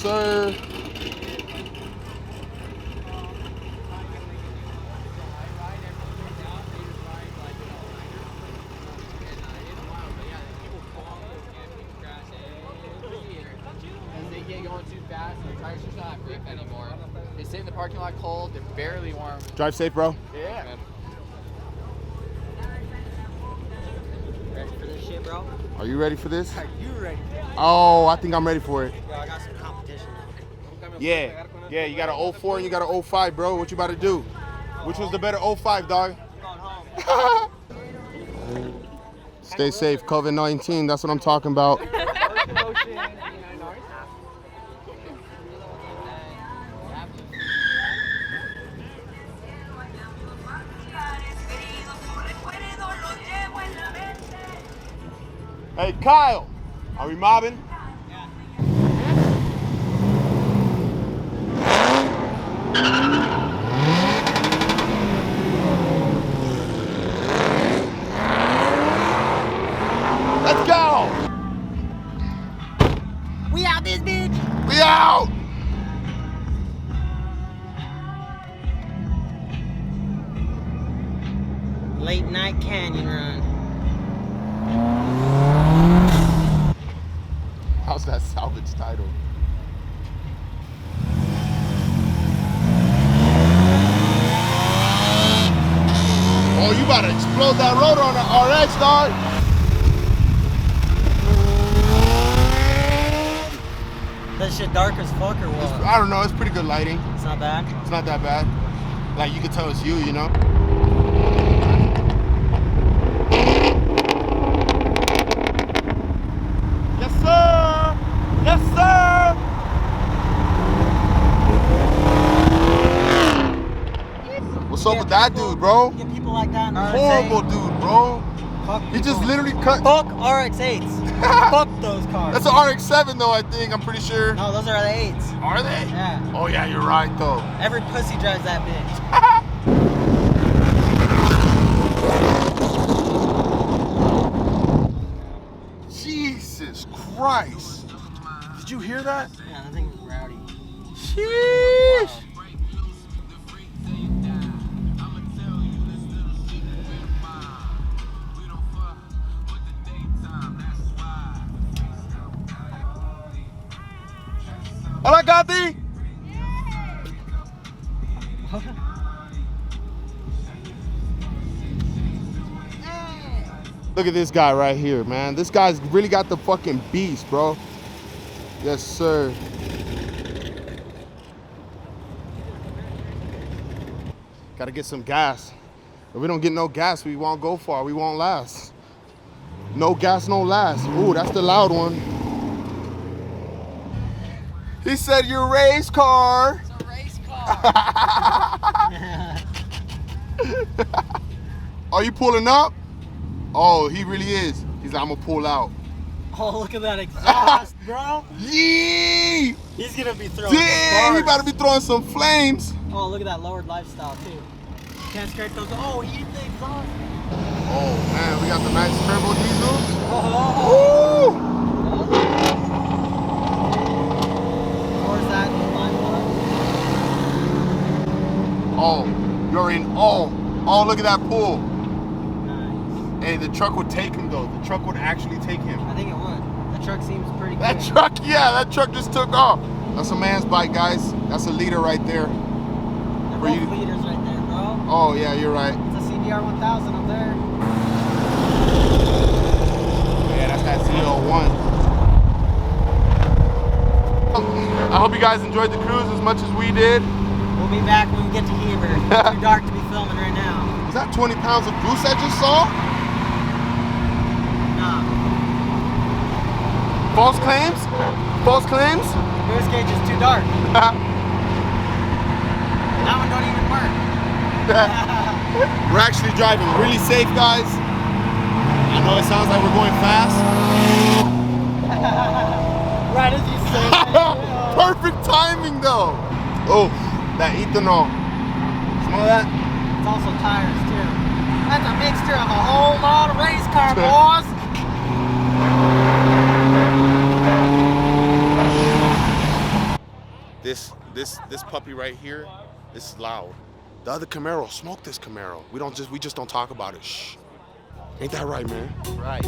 sir. Going too fast, the tires just not grip anymore. They sit in the parking lot cold, they're barely warm. Drive safe, bro. Yeah. Ready for this shit, bro? Are you ready for this? Are you ready? Oh, I think I'm ready for it. Yo, I got some competition. Yeah, you got an 04 and you got an 05, bro. What you about to do? Which was the better 05, dog? I'm going home. Stay safe, COVID-19. That's what I'm talking about. Hey, Kyle, are we mobbing? Let's go! We out this bitch! We out! Late night canyon run. How's that salvage title? Oh, you about to explode that rotor on the RX, dog. That shit dark as fuck or what? I don't know, it's pretty good lighting. It's not bad. It's not that bad. Like, you can tell it's you know? Yes, sir! Yes, sir! What's up with that dude, bro? Get people like that in Horrible dude, bro. Fuck He just people. literally cut. Fuck RX-8s. Fuck those cars. That's an RX-7 though, I think. I'm pretty sure. No, those are the 8s. Are they? Yeah. Oh yeah, you're right though. Every pussy drives that bitch. Jesus Christ. Did you hear that? Yeah, that thing is rowdy. Sheesh. Hola, Kathy. Look at this guy right here, man. This guy's really got the fucking beast, bro. Yes, sir. Gotta get some gas. If we don't get no gas, we won't go far. We won't last. No gas, no last. Ooh, that's the loud one. He said your race car. It's a race car. Are you pulling up? Oh, he really is. He's like, I'm gonna pull out. Oh, look at that exhaust, bro. Yee! He's gonna be throwing Damn, he sparks. about to be throwing some flames. Oh, look at that lowered lifestyle, too. Can't scrape those. Oh, he hit the exhaust. Oh man, we got the nice turbo diesel. Oh. Woo! Where's that line one? Oh, you're in. Oh, look at that pull. Nice. Hey, the truck would take him though. The truck would actually take him. I think it would. The truck seems pretty That good. truck, yeah, that truck just took off. That's a man's bike, guys. That's a leader right there. They're For both you. leaders right there, bro. Oh yeah, you're right. It's a CBR 1000 up there. Yeah, that's that ZL1. I hope you guys enjoyed the cruise as much as we did. We'll be back when we get to Heber. It's too dark to be filming right now. Was that 20 pounds of goose I just saw? Nah. False claims? False claims? Goose cage is too dark. That one don't even work. We're actually driving really safe, guys. I know it sounds like we're going fast. Right as you say. Perfect timing, though. Oh, that ethanol. Smell that? It's also tires too. That's a mixture of a whole lot of race car, boys. this puppy right here, this is loud. The other Camaro, smoke this Camaro. We just don't talk about it. Shh. Ain't that right, man? Right.